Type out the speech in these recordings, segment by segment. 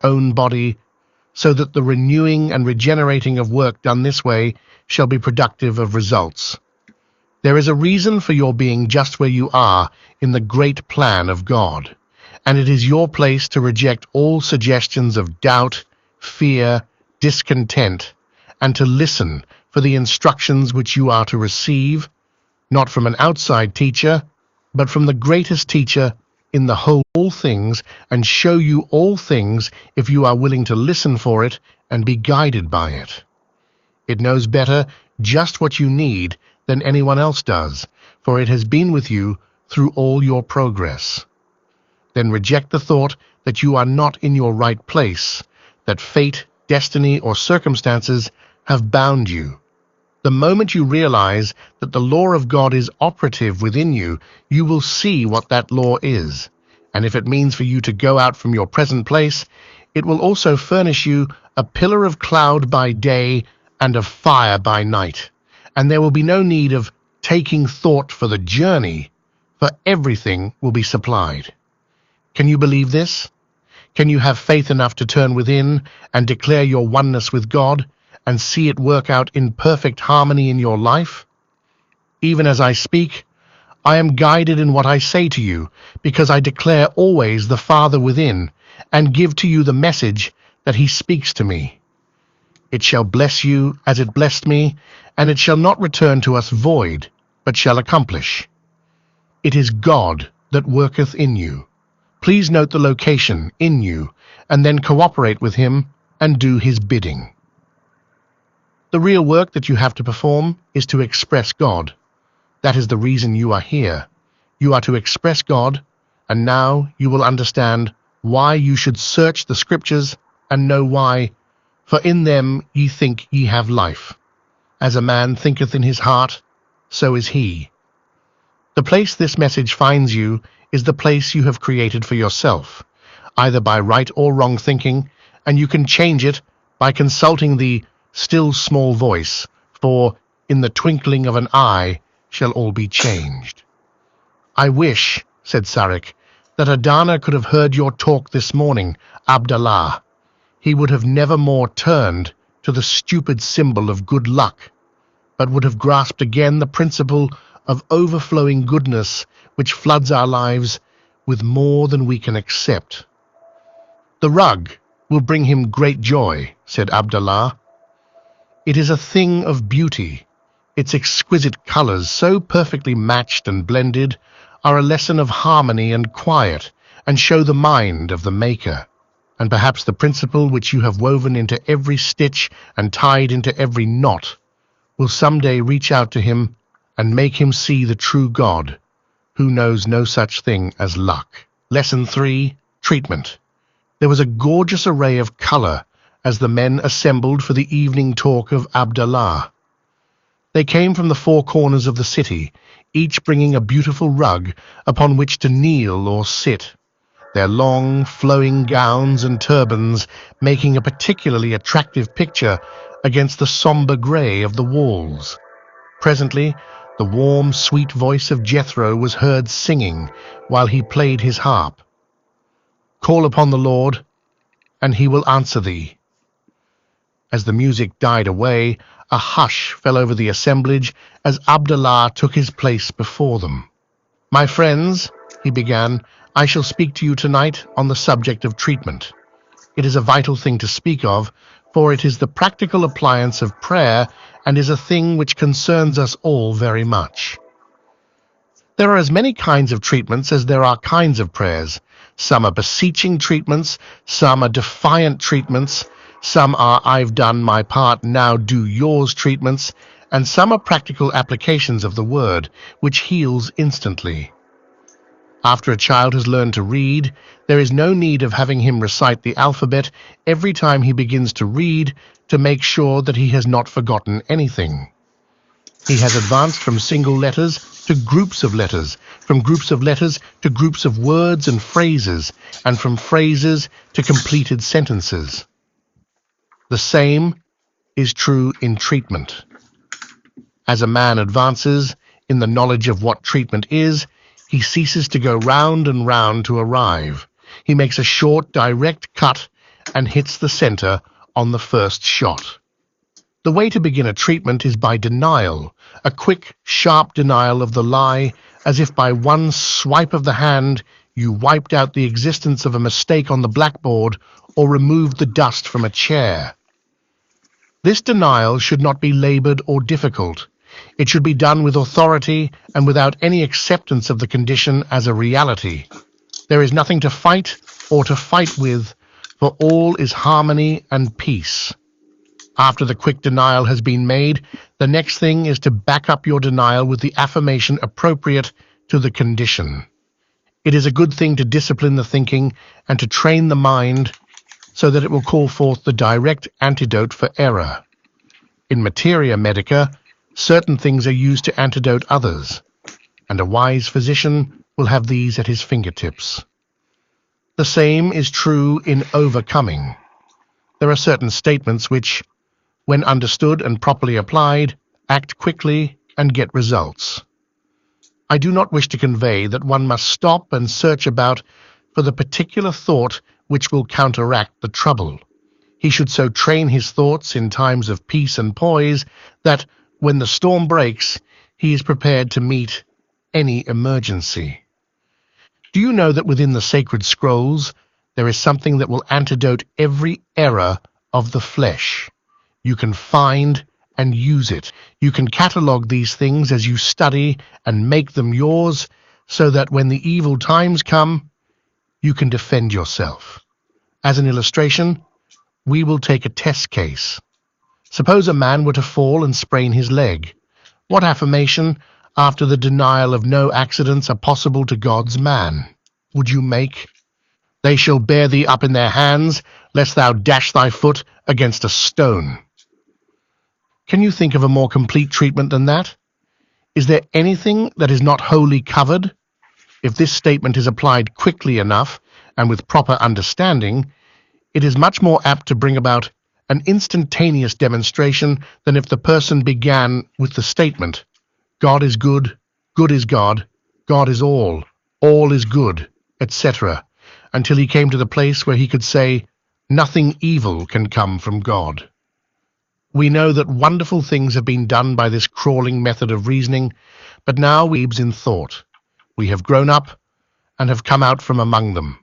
own body, so that the renewing and regenerating of work done this way shall be productive of results. There is a reason for your being just where you are in the great plan of God, and it is your place to reject all suggestions of doubt, fear, discontent, and to listen for the instructions which you are to receive, not from an outside teacher, but from the greatest teacher in the whole all things, and show you all things if you are willing to listen for it and be guided by it. It knows better just what you need than anyone else does, for it has been with you through all your progress. Then reject the thought that you are not in your right place, that fate, destiny, or circumstances have bound you. The moment you realize that the law of God is operative within you, you will see what that law is. And if it means for you to go out from your present place, it will also furnish you a pillar of cloud by day and of fire by night. And there will be no need of taking thought for the journey, for everything will be supplied. Can you believe this? Can you have faith enough to turn within and declare your oneness with God and see it work out in perfect harmony in your life? Even as I speak, I am guided in what I say to you, because I declare always the Father within, and give to you the message that he speaks to me. It shall bless you as it blessed me, and it shall not return to us void, but shall accomplish. It is God that worketh in you. Please note the location, in you, and then cooperate with him and do his bidding. The real work that you have to perform is to express God. That is the reason you are here. You are to express God, and now you will understand why you should search the Scriptures and know why, for in them ye think ye have life. As a man thinketh in his heart, so is he. The place this message finds you is the place you have created for yourself, either by right or wrong thinking, and you can change it by consulting the still small voice, for in the twinkling of an eye shall all be changed. I wish, said Sarik, that Adana could have heard your talk this morning, Abdullah. He would have never more turned to the stupid symbol of good luck, but would have grasped again the principle of overflowing goodness which floods our lives with more than we can accept. The rug will bring him great joy, said Abdullah. It is a thing of beauty. Its exquisite colors, so perfectly matched and blended, are a lesson of harmony and quiet, and show the mind of the maker. And perhaps the principle which you have woven into every stitch and tied into every knot will someday reach out to him and make him see the true God, who knows no such thing as luck. Lesson 3, Treatment. There was a gorgeous array of color as the men assembled for the evening talk of Abdullah. They came from the four corners of the city, each bringing a beautiful rug upon which to kneel or sit, their long, flowing gowns and turbans making a particularly attractive picture against the somber grey of the walls. Presently, the warm, sweet voice of Jethro was heard singing while he played his harp. Call upon the Lord, and he will answer thee. As the music died away, a hush fell over the assemblage as Abdullah took his place before them. My friends, he began, I shall speak to you tonight on the subject of treatment. It is a vital thing to speak of, for it is the practical appliance of prayer and is a thing which concerns us all very much. There are as many kinds of treatments as there are kinds of prayers. Some are beseeching treatments, some are defiant treatments, some are I've done my part, now do yours treatments, and some are practical applications of the word, which heals instantly. After a child has learned to read, there is no need of having him recite the alphabet every time he begins to read to make sure that he has not forgotten anything. He has advanced from single letters to groups of letters, from groups of letters to groups of words and phrases, and from phrases to completed sentences. The same is true in treatment. As a man advances in the knowledge of what treatment is, he ceases to go round and round to arrive. He makes a short, direct cut and hits the center on the first shot. The way to begin a treatment is by denial, a quick, sharp denial of the lie, as if by one swipe of the hand you wiped out the existence of a mistake on the blackboard or removed the dust from a chair. This denial should not be labored or difficult. It should be done with authority and without any acceptance of the condition as a reality. There is nothing to fight or to fight with, for all is harmony and peace. After the quick denial has been made, the next thing is to back up your denial with the affirmation appropriate to the condition. It is a good thing to discipline the thinking and to train the mind so that it will call forth the direct antidote for error. In materia medica, certain things are used to antidote others, and a wise physician will have these at his fingertips. The same is true in overcoming. There are certain statements which, when understood and properly applied, act quickly and get results. I do not wish to convey that one must stop and search about for the particular thought which will counteract the trouble. He should so train his thoughts in times of peace and poise that, when the storm breaks, he is prepared to meet any emergency. Do you know that within the sacred scrolls there is something that will antidote every error of the flesh? You can find and use it. You can catalogue these things as you study and make them yours, so that when the evil times come, you can defend yourself. As an illustration, we will take a test case. Suppose a man were to fall and sprain his leg. What affirmation, after the denial of no accidents are possible to God's man, would you make? They shall bear thee up in their hands, lest thou dash thy foot against a stone. Can you think of a more complete treatment than that? Is there anything that is not wholly covered? If this statement is applied quickly enough and with proper understanding, it is much more apt to bring about an instantaneous demonstration than if the person began with the statement, God is good is God is all is good, etc., until he came to the place where he could say, nothing evil can come from God. We know that wonderful things have been done by this crawling method of reasoning, but now weebs in thought. We have grown up and have come out from among them.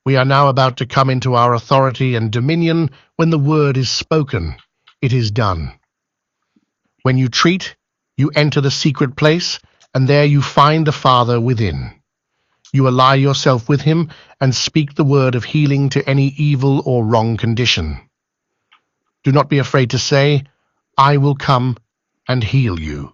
We are now about to come into our authority and dominion. When the word is spoken, it is done. When you treat, you enter the secret place, and there you find the Father within. You ally yourself with him and speak the word of healing to any evil or wrong condition. Do not be afraid to say, I will come and heal you.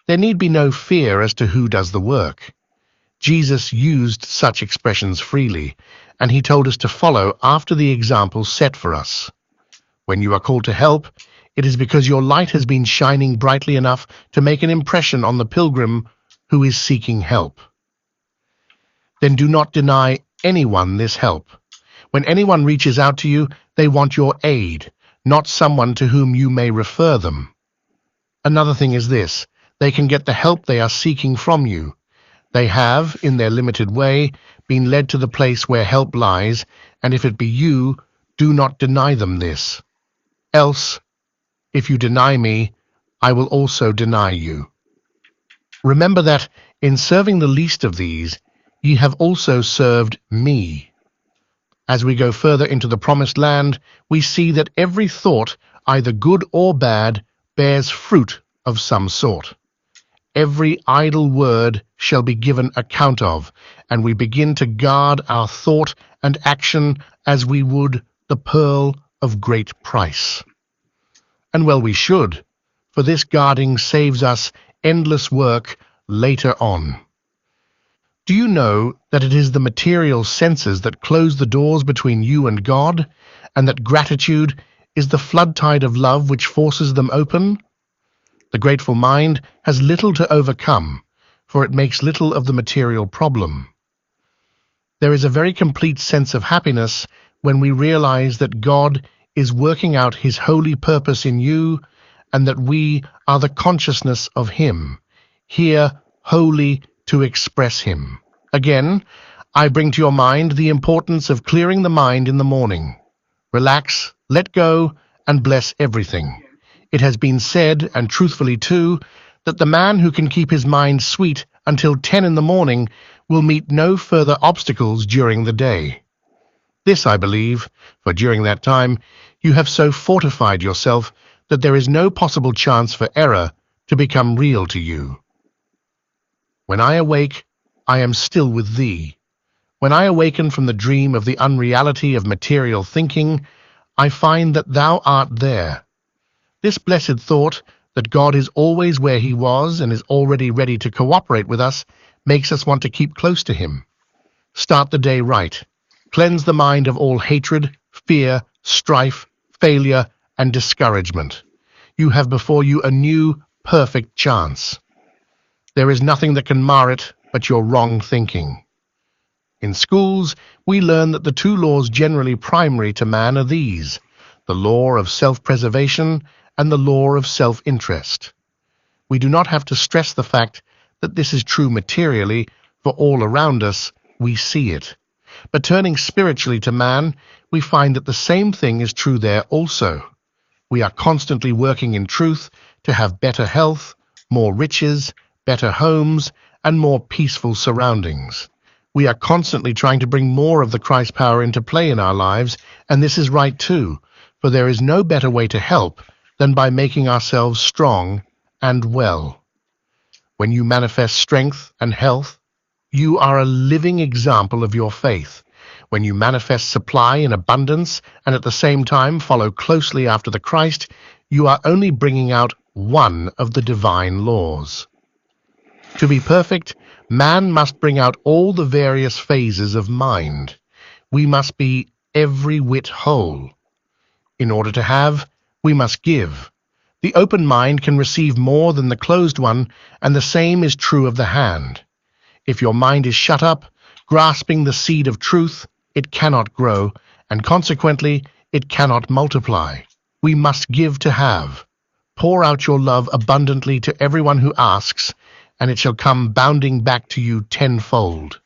There need be no fear as to who does the work. Jesus used such expressions freely, and he told us to follow after the example set for us. When you are called to help, it is because your light has been shining brightly enough to make an impression on the pilgrim who is seeking help. Then do not deny anyone this help. When anyone reaches out to you, they want your aid, not someone to whom you may refer them. Another thing is this: they can get the help they are seeking from you. They have, in their limited way, been led to the place where help lies, and if it be you, do not deny them this. Else, if you deny me, I will also deny you. Remember that, in serving the least of these, ye have also served me. As we go further into the promised land, we see that every thought, either good or bad, bears fruit of some sort. Every idle word shall be given account of, and we begin to guard our thought and action as we would the pearl of great price. And well we should, for this guarding saves us endless work later on. Do you know that it is the material senses that close the doors between you and God, and that gratitude is the flood tide of love which forces them open? The grateful mind has little to overcome, for it makes little of the material problem. There is a very complete sense of happiness when we realize that God is working out his holy purpose in you, and that we are the consciousness of him, here wholly to express him. Again, I bring to your mind the importance of clearing the mind in the morning. Relax, let go, and bless everything. It has been said, and truthfully too, that the man who can keep his mind sweet until 10 in the morning will meet no further obstacles during the day. This I believe, for during that time you have so fortified yourself that there is no possible chance for error to become real to you. When I awake, I am still with thee. When I awaken from the dream of the unreality of material thinking, I find that thou art there. This blessed thought, that God is always where he was and is already ready to cooperate with us, makes us want to keep close to him. Start the day right. Cleanse the mind of all hatred, fear, strife, failure, and discouragement. You have before you a new, perfect chance. There is nothing that can mar it but your wrong thinking. In schools, we learn that the two laws generally primary to man are these: the law of self-preservation and the law of self-interest. We do not have to stress the fact that this is true materially, for all around us we see it. But turning spiritually to man, we find that the same thing is true there also. We are constantly working in truth to have better health, more riches, better homes, and more peaceful surroundings. We are constantly trying to bring more of the Christ power into play in our lives, and this is right too, for there is no better way to help than by making ourselves strong and well. When you manifest strength and health, you are a living example of your faith. When you manifest supply in abundance and at the same time follow closely after the Christ, you are only bringing out one of the divine laws. To be perfect, man must bring out all the various phases of mind. We must be every whit whole. In order to have, we must give. The open mind can receive more than the closed one, and the same is true of the hand. If your mind is shut up, grasping the seed of truth, it cannot grow, and consequently, it cannot multiply. We must give to have. Pour out your love abundantly to everyone who asks, and it shall come bounding back to you tenfold.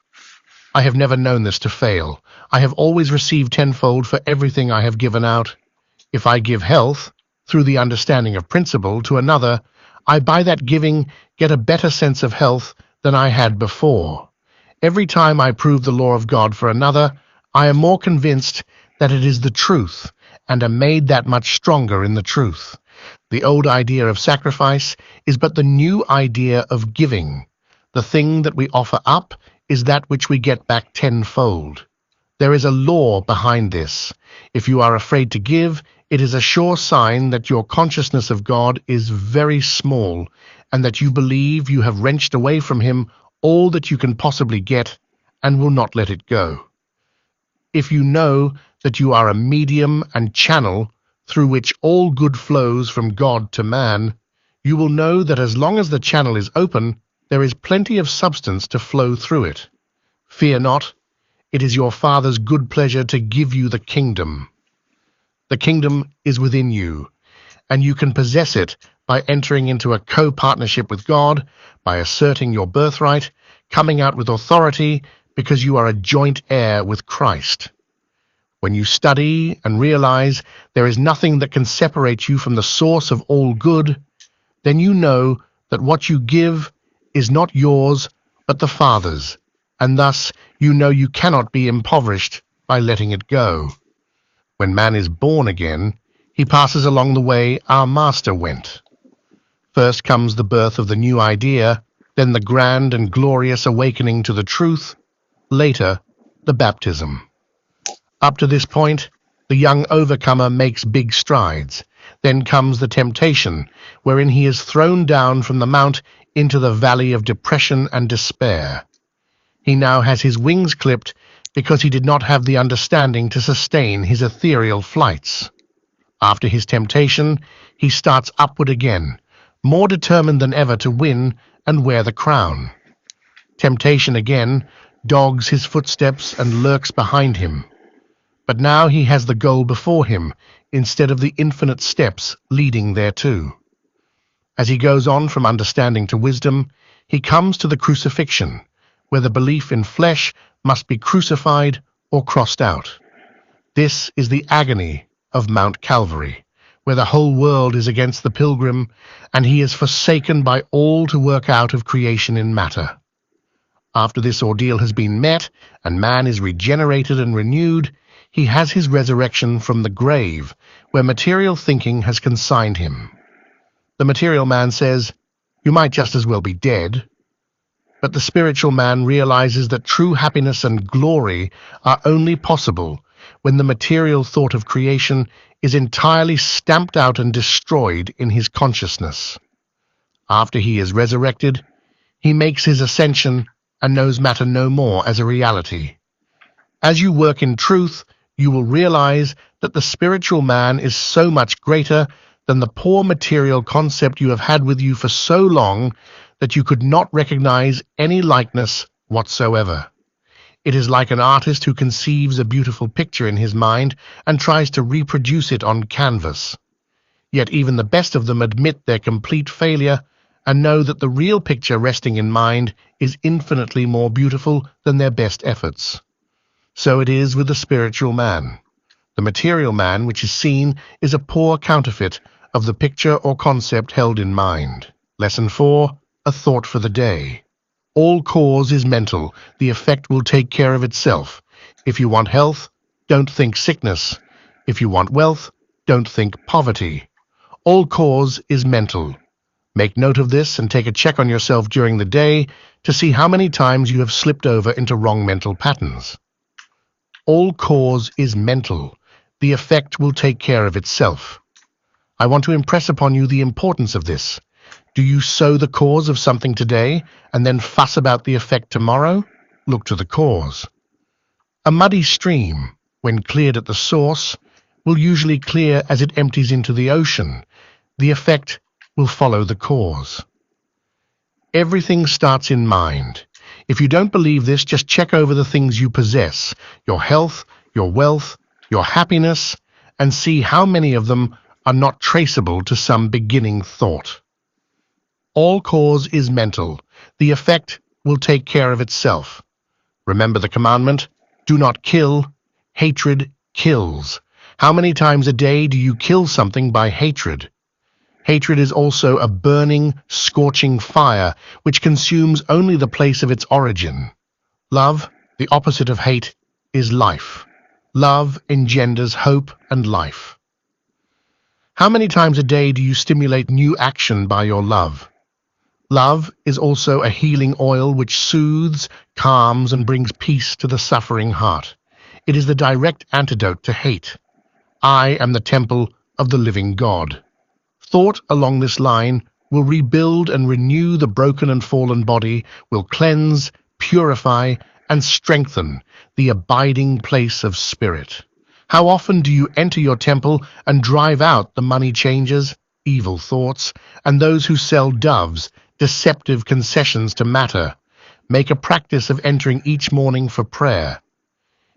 I have never known this to fail. I have always received tenfold for everything I have given out. If I give health, through the understanding of principle, to another, I by that giving get a better sense of health than I had before. Every time I prove the law of God for another, I am more convinced that it is the truth, and am made that much stronger in the truth. The old idea of sacrifice is but the new idea of giving. The thing that we offer up is that which we get back tenfold. There is a law behind this. If you are afraid to give, it is a sure sign that your consciousness of God is very small, and that you believe you have wrenched away from him all that you can possibly get, and will not let it go. If you know that you are a medium and channel through which all good flows from God to man, you will know that as long as the channel is open, there is plenty of substance to flow through it. Fear not, it is your Father's good pleasure to give you the kingdom. The kingdom is within you, and you can possess it by entering into a co-partnership with God, by asserting your birthright, coming out with authority, because you are a joint heir with Christ. When you study and realize there is nothing that can separate you from the source of all good, then you know that what you give is not yours, but the Father's, and thus you know you cannot be impoverished by letting it go. When man is born again, he passes along the way our Master went. First comes the birth of the new idea, then the grand and glorious awakening to the truth, later the baptism. Up to this point, the young overcomer makes big strides. Then comes the temptation, wherein he is thrown down from the mount into the valley of depression and despair. He now has his wings clipped because he did not have the understanding to sustain his ethereal flights. After his temptation, he starts upward again, more determined than ever to win and wear the crown. Temptation again dogs his footsteps and lurks behind him. But now he has the goal before him, instead of the infinite steps leading thereto. As he goes on from understanding to wisdom, he comes to the crucifixion, where the belief in flesh must be crucified or crossed out. This is the agony of Mount Calvary, where the whole world is against the pilgrim, and he is forsaken by all to work out of creation in matter. After this ordeal has been met, and man is regenerated and renewed, he has his resurrection from the grave, where material thinking has consigned him. The material man says, "You might just as well be dead." But the spiritual man realizes that true happiness and glory are only possible when the material thought of creation is entirely stamped out and destroyed in his consciousness. After he is resurrected, he makes his ascension and knows matter no more as a reality. As you work in truth, you will realize that the spiritual man is so much greater than the poor material concept you have had with you for so long that you could not recognize any likeness whatsoever. It is like an artist who conceives a beautiful picture in his mind and tries to reproduce it on canvas. Yet even the best of them admit their complete failure and know that the real picture resting in mind is infinitely more beautiful than their best efforts. So it is with the spiritual man. The material man which is seen is a poor counterfeit of the picture or concept held in mind. Lesson 4. A thought for the day. All cause is mental. The effect will take care of itself. If you want health, don't think sickness. If you want wealth, don't think poverty. All cause is mental. Make note of this and take a check on yourself during the day to see how many times you have slipped over into wrong mental patterns. All cause is mental. The effect will take care of itself. I want to impress upon you the importance of this. Do you sow the cause of something today and then fuss about the effect tomorrow? Look to the cause. A muddy stream, when cleared at the source, will usually clear as it empties into the ocean. The effect will follow the cause. Everything starts in mind. If you don't believe this, just check over the things you possess, your health, your wealth, your happiness, and see how many of them are not traceable to some beginning thought. All cause is mental. The effect will take care of itself. Remember the commandment, do not kill. Hatred kills. How many times a day do you kill something by hatred? Hatred is also a burning, scorching fire which consumes only the place of its origin. Love, the opposite of hate, is life. Love engenders hope and life. How many times a day do you stimulate new action by your love? Love is also a healing oil which soothes, calms, and brings peace to the suffering heart. It is the direct antidote to hate. I am the temple of the living God. Thought along this line will rebuild and renew the broken and fallen body, will cleanse, purify, and strengthen the abiding place of spirit. How often do you enter your temple and drive out the money changers, evil thoughts, and those who sell doves, deceptive concessions to matter? Make a practice of entering each morning for prayer.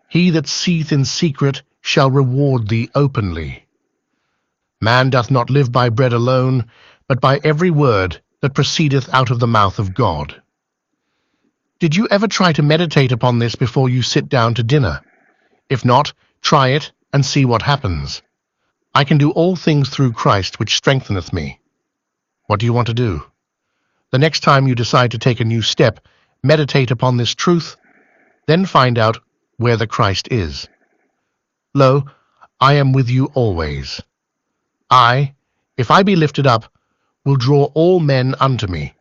He that seeth in secret shall reward thee openly. Man doth not live by bread alone, but by every word that proceedeth out of the mouth of God. Did you ever try to meditate upon this before you sit down to dinner? If not, try it and see what happens. I can do all things through Christ which strengtheneth me. What do you want to do? The next time you decide to take a new step, meditate upon this truth, then find out where the Christ is. Lo, I am with you always. I, if I be lifted up, will draw all men unto me.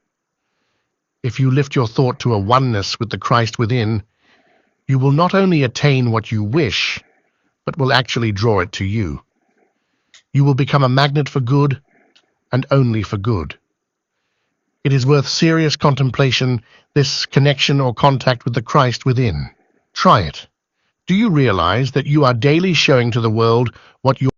If you lift your thought to a oneness with the Christ within, you will not only attain what you wish, but will actually draw it to you. You will become a magnet for good, and only for good. It is worth serious contemplation, this connection or contact with the Christ within. Try it. Do you realize that you are daily showing to the world what you